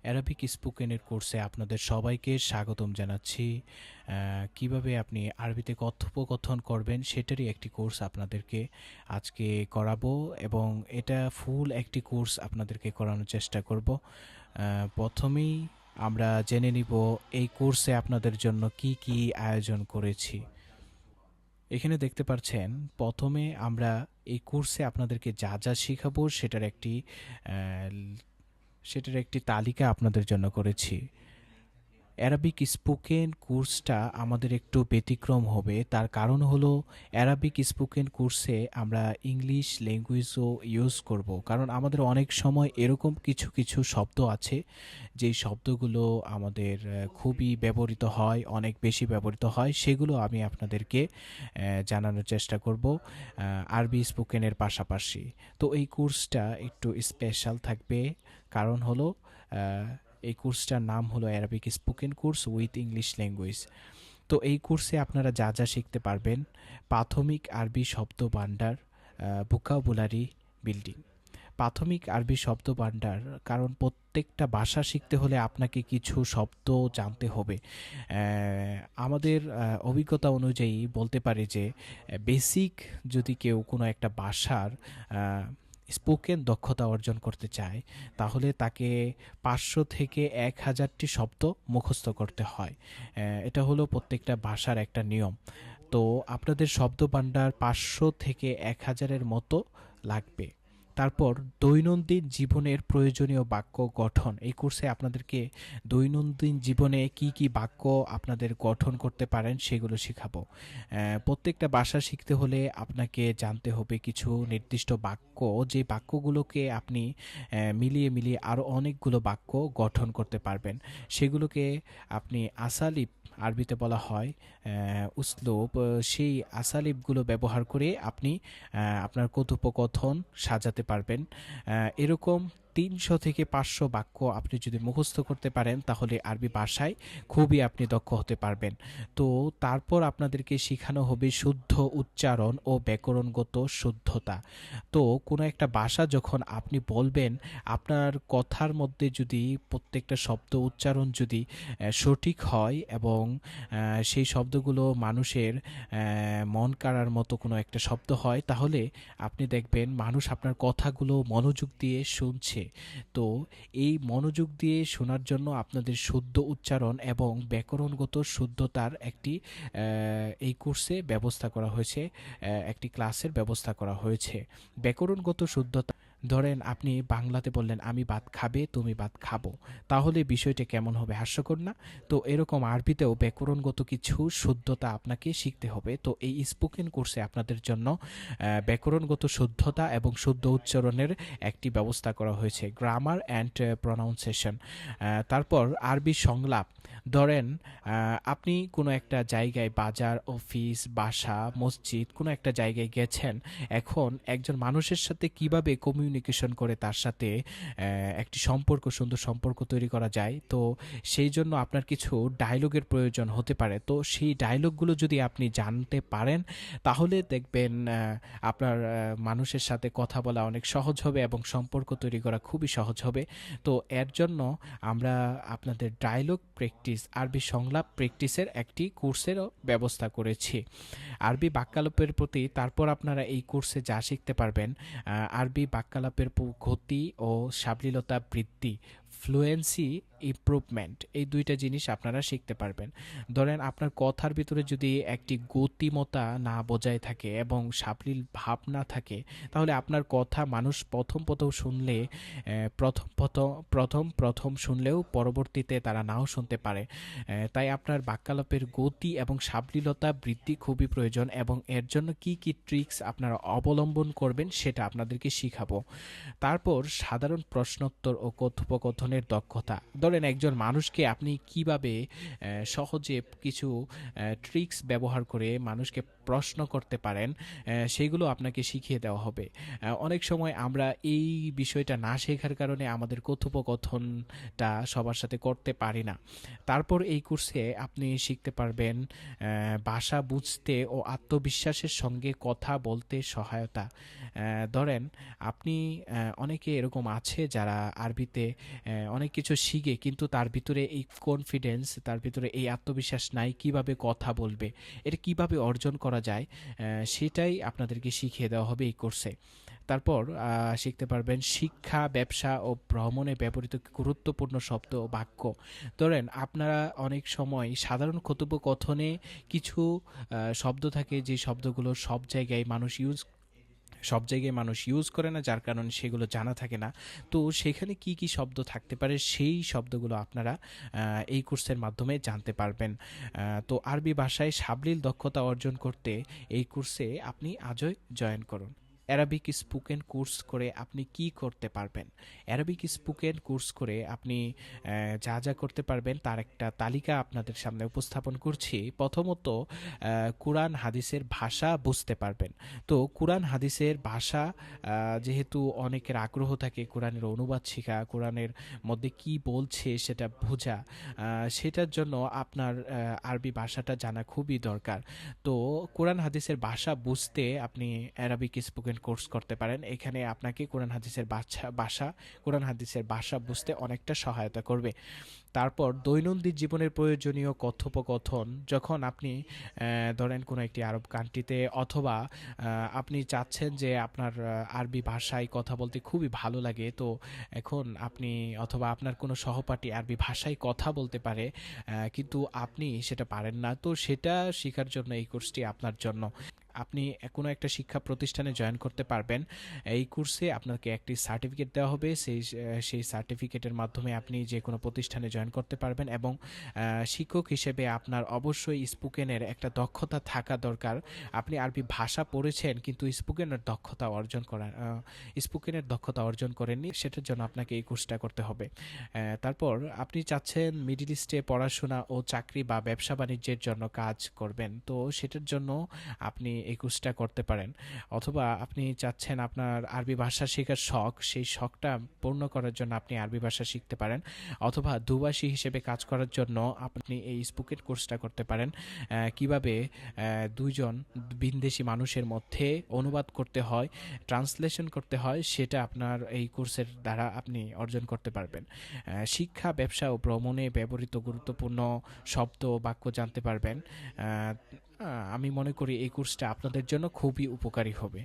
Arabic স্পোকেনের কোর্সে আপনাদের সবাইকে স্বাগতম জানাচ্ছি। কিভাবে আপনি আরবিতে কথোপকথন করবেন সেটারই একটি কোর্স আপনাদেরকে আজকে করাবো এবং এটা ফুল একটি কোর্স আপনাদেরকে করানোর চেষ্টা করব। প্রথমেই আমরা জেনে নিব এই কোর্সে আপনাদের জন্য কি কি আয়োজন করেছি। এখানে দেখতে পাচ্ছেন প্রথমে আমরা এই কোর্সে আপনাদেরকে যা যা শেখাবো সেটার একটি তালিকা আপনাদের জন্য করেছি। অ্যারাবিক স্পোকেন কোর্সটা আমাদের একটু ব্যতিক্রম হবে, তার কারণ হলো অ্যারাবিক স্পোকেন কোর্সে আমরা ইংলিশ ল্যাঙ্গুয়েজও ইউজ করব, কারণ আমাদের অনেক সময় এরকম কিছু কিছু শব্দ আছে যেই শব্দগুলো আমাদের খুবই ব্যবহৃত হয়, অনেক বেশি ব্যবহৃত হয়, সেগুলো আমি আপনাদেরকে জানানোর চেষ্টা করব আরবি স্পোকেনের পাশাপাশি। তো এই কোর্সটা একটু স্পেশাল থাকবে, কারণ হলো এই কোর্সটার নাম হলো Arabic spoken course with English language. তো এই কোর্সে আপনারা যা যা শিখতে পারবেন: প্রাথমিক আরবি শব্দ ভান্ডার, ভোকাবুলারি বিল্ডিং। প্রাথমিক আরবি শব্দ ভান্ডার, কারণ প্রত্যেকটা ভাষা শিখতে হলে আপনাকে কিছু শব্দ জানতে হবে। আমাদের অভিজ্ঞতা অনুযায়ী বলতে পারি যে বেসিক যদি কেউ কোনো একটা ভাষার স্পোকেন দক্ষতা অর্জন করতে চায়, তাহলে তাকে 500 থেকে 1000টি শব্দ মুখস্থ করতে হয়। এটা হলো প্রত্যেকটা ভাষার একটা নিয়ম। তো আপনাদের শব্দ ভান্ডার 500 থেকে 1000-এর মতো লাগবে। তারপর দৈনন্দিন জীবনের প্রয়োজনীয় বাক্য গঠন। এই কোর্সে আপনাদেরকে দৈনন্দিন জীবনে কি কি বাক্য আপনাদের গঠন করতে পারেন সেগুলো শেখাবো। প্রত্যেকটা ভাষা শিখতে হলে আপনাকে জানতে হবে কিছু নির্দিষ্ট বাক্য, যে বাক্যগুলোকে আপনি মিলিয়ে মিলিয়ে আরও অনেকগুলো বাক্য গঠন করতে পারবেন। সেগুলোকে আপনি আসালিব, আরবিতে বলা হয় উসলুব, সেই আসালিবগুলো ব্যবহার করে আপনি আপনার কথোপকথন সাজাতে পারবেন। এরকম 300 থেকে 500 বাক্য আপনি যদি মুখস্থ করতে পারেন, তাহলে আরবি ভাষায় খুবই আপনি দক্ষ হতে পারবেন। তো তারপর আপনাদেরকে শেখানো হবে শুদ্ধ উচ্চারণ ও ব্যাকরণগত শুদ্ধতা। তো কোনো একটা ভাষা যখন আপনি বলবেন, আপনার কথার মধ্যে যদি প্রত্যেকটা শব্দ উচ্চারণ যদি সঠিক হয় এবং সেই শব্দগুলো মানুষের মন কাড়ার মতো কোনো একটা শব্দ হয়, তাহলে আপনি দেখবেন মানুষ আপনার কথাগুলো মনোযোগ দিয়ে শুনছে। তো এই মনোযোগ দিয়ে শোনার জন্য আপনাদের শুদ্ধ উচ্চারণ এবং ব্যাকরণগত শুদ্ধতার একটি এই কোর্সে ব্যবস্থা করা হয়েছে, একটি ক্লাসের ব্যবস্থা করা হয়েছে। ব্যাকরণগত শুদ্ধতা, ধরেন আপনি বাংলাতে বললেন আমি ভাত খাবে, তুমি ভাত খাবো, তাহলে বিষয়টা কেমন হবে, হাস্যকর না? তো এরকম আরবিতেও ব্যাকরণগত কিছু শুদ্ধতা আপনাকে শিখতে হবে। তো এই স্পোকেন কোর্সে আপনাদের জন্য ব্যাকরণগত শুদ্ধতা এবং শুদ্ধ উচ্চারণের একটি ব্যবস্থা করা হয়েছে, গ্রামার অ্যান্ড প্রনাউন্সিয়েশন। তারপর আরবি সংলাপ। ধরেন আপনি কোনো একটা জায়গায়, বাজার, অফিস, বাসা, মসজিদ, কোনো একটা জায়গায় গেছেন। এখন একজন মানুষের সাথে কিভাবে কমিউনিকেশন করে তার সাথে একটি সম্পর্ক, সুন্দর সম্পর্ক তৈরি করা যায়, তো সেই জন্য আপনার কিছু ডায়লগের প্রয়োজন হতে পারে। তো সেই ডায়লগগুলো যদি আপনি জানতে পারেন, তাহলে দেখবেন আপনার মানুষের সাথে কথা বলা অনেক সহজ হবে এবং সম্পর্ক তৈরি করা খুবই সহজ হবে। তো এর জন্য আমরা আপনাদের ডায়লগ প্র্যাকটিস, আরবি সংলাপ প্র্যাকটিসের একটি কোর্সেরও ব্যবস্থা করেছি। আরবি বাক্যালাপের প্রতি, তারপর আপনারা এই কোর্সে যা শিখতে পারবেন, আরবি বাক্যালাপের গতি ও সাবলীলতা বৃদ্ধি, ফ্লুয়েন্সি ইমপ্রুভমেন্ট, এই দুইটা জিনিস আপনারা শিখতে পারবেন। ধরেন আপনার কথার ভিতরে যদি একটি গতিমতা না বজায় থাকে এবং সাবলীল ভাব না থাকে, তাহলে আপনার কথা মানুষ প্রথম প্রথম শুনলে প্রথম শুনলেও পরবর্তীতে তারা নাও শুনতে পারে। তাই আপনার বাক্যালাপের গতি এবং সাবলীলতা বৃদ্ধি খুবই প্রয়োজন, এবং এর জন্য কি কি ট্রিক্স আপনারা অবলম্বন করবেন সেটা আপনাদেরকে শিখাবো। তারপর সাধারণ প্রশ্নোত্তর ও কথোপকথনের দক্ষতা। ধরেন একজন মানুষকে আপনি কিভাবে সহজে কিছু ট্রিক্স ব্যবহার করে মানুষকে প্রশ্ন করতে পারেন, সেগুলো আপনাকে শিখিয়ে দেওয়া হবে। অনেক সময় আমরা এই বিষয়টা না শেখার কারণে আমাদের কথোপকথনটা সবার সাথে করতে পারি না। তারপর এই কোর্সে আপনি শিখতে পারবেন ভাষা বুঝতে ও আত্মবিশ্বাসের সঙ্গে কথা বলতে সহায়তা। ধরেন আপনি, অনেকে এরকম আছে যারা আরবিতে অনেক কিছু শিখে কিন্তু তার ভিতরে এই কনফিডেন্স, তার ভিতরে এই আত্মবিশ্বাস নাই, কিভাবে কথা বলবে, এটা কিভাবে অর্জন করা যায়, সেটাই আপনাদেরকে শিখিয়ে দেওয়া হবে এই কোর্সে। তারপর শিখতে পারবেন শিক্ষা, ব্যবসা ও ভ্রমণে ব্যবহৃত গুরুত্বপূর্ণ শব্দ ও বাক্য। ধরেন আপনারা অনেক সময় সাধারণ কথোপকথনে কিছু শব্দ থাকে যে শব্দগুলো সব জায়গায় মানুষ ইউজ করে না, যার কারণে সেগুলো জানা থাকে না। তো সেখানে কি কি শব্দ থাকতে পারে সেই শব্দগুলো আপনারা এই কোর্সের মাধ্যমে জানতে পারবেন। তো আরবি ভাষায় সাবলীল দক্ষতা অর্জন করতে এই কোর্সে আপনি আজই জয়েন করুন। অ্যারাবিক স্পোকেন কোর্স করে আপনি কি করতে পারবেন? অ্যারাবিক স্পোকেন কোর্স করে আপনি যা যা করতে পারবেন তার একটা তালিকা আপনাদের সামনে উপস্থাপন করছি। প্রথমত, কোরআন হাদিসের ভাষা বুঝতে পারবেন। তো কোরআন হাদিসের ভাষা, যেহেতু অনেকের আগ্রহ থাকে কোরআনের অনুবাদ শেখা, কোরআনের মধ্যে কি বলছে সেটা বোঝা, সেটার জন্য আপনার আরবি ভাষাটা জানা খুবই দরকার। তো কোরআন হাদিসের ভাষা বুঝতে আপনি অ্যারাবিক স্পোকেন কোর্স করতে পারেন। এখানে আপনাকে কোরআন হাদিসের ভাষা বুঝতে অনেকটা সহায়তা করবে। তারপর দৈনন্দিন জীবনের প্রয়োজনীয় কথোপকথন, যখন আপনি ধরেন কোনো একটি আরব কান্ট্রিতে, অথবা আপনি চাচ্ছেন যে আপনার আরবি ভাষায় কথা বলতে খুবই ভালো লাগে, তো এখন আপনি অথবা আপনার কোনো সহপাঠী আরবি ভাষায় কথা বলতে পারে, কিন্তু আপনি সেটা পারেন না, তো সেটা শেখার জন্য এই কোর্সটি আপনার জন্য। আপনি কোনো একটা শিক্ষা প্রতিষ্ঠানে জয়েন করতে পারবেন। এই কোর্সে আপনাকে একটি সার্টিফিকেট দেওয়া হবে, সেই সার্টিফিকেটের মাধ্যমে আপনি যে কোনো প্রতিষ্ঠানে জয়েন করতে পারবেন। এবং শিক্ষক হিসেবে আপনার অবশ্যই স্পোকেনের একটা দক্ষতা থাকা দরকার। আপনি আরবি ভাষা পড়েছেন কিন্তু স্পোকেনের দক্ষতা অর্জন করেননি, সেটার জন্য আপনাকে এই কোর্সটা করতে হবে। তারপর আপনি চাচ্ছেন মিডল ইস্টে পড়াশোনা ও চাকরি বা ব্যবসা বাণিজ্যের জন্য কাজ করবেন, তো সেটার জন্য আপনি এই কোর্সটা করতে পারেন। অথবা আপনি চাচ্ছেন আপনার আরবি ভাষা শেখার শখ, সেই শখটা পূর্ণ করার জন্য আপনি আরবি ভাষা শিখতে পারেন। অথবা দুভাষী হিসেবে কাজ করার জন্য আপনি এই স্পোকেন কোর্সটা করতে পারেন। কিভাবে দুইজন ভিনদেশী মানুষের মধ্যে অনুবাদ করতে হয়, ট্রান্সলেশন করতে হয়, সেটা আপনার এই কোর্সের দ্বারা আপনি অর্জন করতে পারবেন। শিক্ষা, ব্যবসা ও ভ্রমণে ব্যবহৃত গুরুত্বপূর্ণ শব্দ ও বাক্য জানতে পারবেন। আমি মনে করি এই কোর্সটা আপনাদের জন্য খুবই উপকারী হবে।